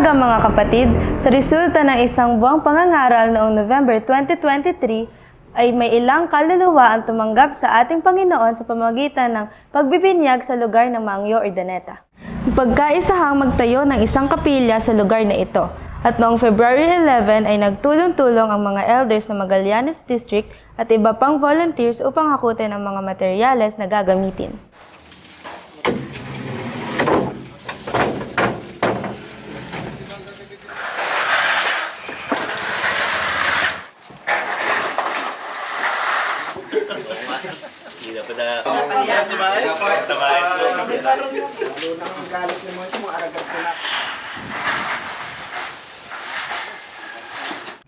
umaga mga kapatid. Sa resulta ng isang buwang pangangaral noong November 2023 ay may ilang kaluluwa ang tumanggap sa ating Panginoon sa pamamagitan ng pagbibinyag sa lugar ng Mangyo Urdaneta. Pagkaisahang magtayo ng isang kapilya sa lugar na ito. At noong February 11 ay nagtulong-tulong ang mga elders ng Magallanes District at iba pang volunteers upang hakutin ang mga materyales na gagamitin.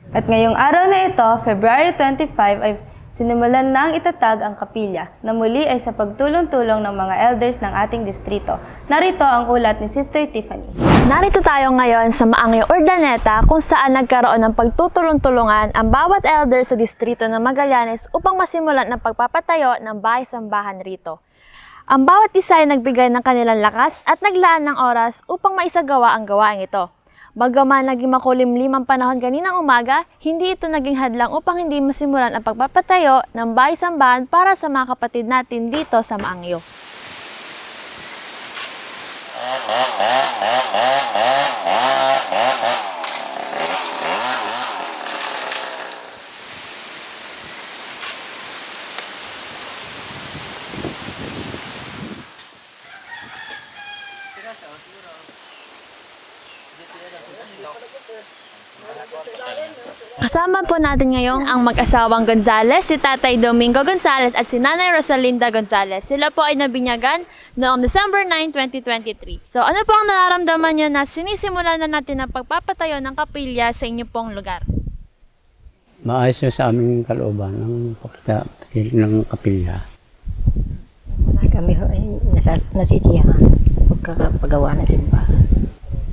At ngayong araw na ito, February 25, ay sinimulan nang itatag ang kapilya na muli ay sa pagtulong-tulong ng mga elders ng ating distrito. Narito ang ulat ni Sister Tiffany. Narito tayo ngayon sa Mangyo Urdaneta kung saan nagkaroon ng pagtutulong-tulungan ang bawat elder sa distrito ng Magallanes upang masimulan ang pagpapatayo ng bahay-sambahan rito. Ang bawat isa ay nagbigay ng kanilang lakas at naglaan ng oras upang maisagawa ang gawain ito. Bagaman naging makulimlim ang panahon kaninang umaga, hindi ito naging hadlang upang hindi masimulan ang pagpapatayo ng bahay-sambahan para sa mga kapatid natin dito sa Mangyo. Kasama po natin ngayon ang mag-asawang Gonzales, si Tatay Domingo Gonzales at si Nanay Rosalinda Gonzales. Sila po ay nabinyagan noong December 9, 2023. So ano po ang nararamdaman nyo na sinisimulan na natin ang pagpapatayo ng kapilya sa inyo pong lugar? Maayos na sa aming kalooban ng pagpapatayo ng kapilya. Kami ho ay nasisiyahan sa pagkakapagawa ng simbahan.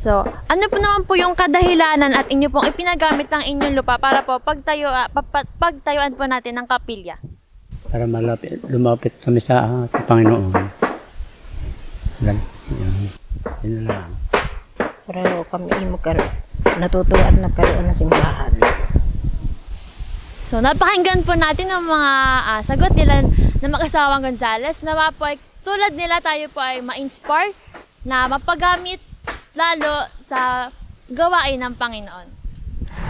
So, ano po naman po yung kadahilanan at inyo pong ipinagamit ng inyong lupa para po pagtayuan po natin ng kapilya? Para lumapit kami sa Panginoon. Yun lang. Para kami natutuwa at nagkaroon ng simbahan. So, napakinggan po natin ang mga sagot nila ng mag-asawang Gonzales na po ay tulad nila tayo po ay ma-inspire na mapagamit lalo sa gawain ng Panginoon.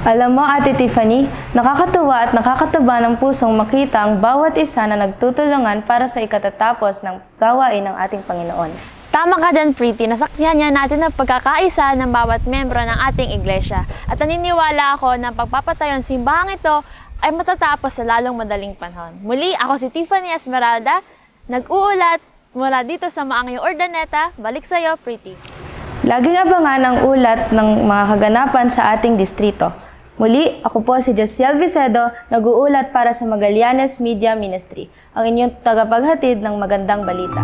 Alam mo, Ate Tiffany, nakakatuwa at nakakataba ng pusong makita ang bawat isa na nagtutulungan para sa ikatatapos ng gawain ng ating Panginoon. Tama ka dyan, Pretty. Nasaksihan niya natin ang pagkakaisa ng bawat membro ng ating iglesia. At naniniwala ako na pagpapatayo ng simbahang ito ay matatapos sa lalong madaling panahon. Muli, ako si Tiffany Esmeralda, nag-uulat mula dito sa Mangyo Urdaneta. Balik sa'yo, Pretty. Laging abangan ang ulat ng mga kaganapan sa ating distrito. Muli, ako po si Josiel Vicedo, nag-uulat para sa Magallanes Media Ministry, ang inyong tagapaghatid ng magandang balita.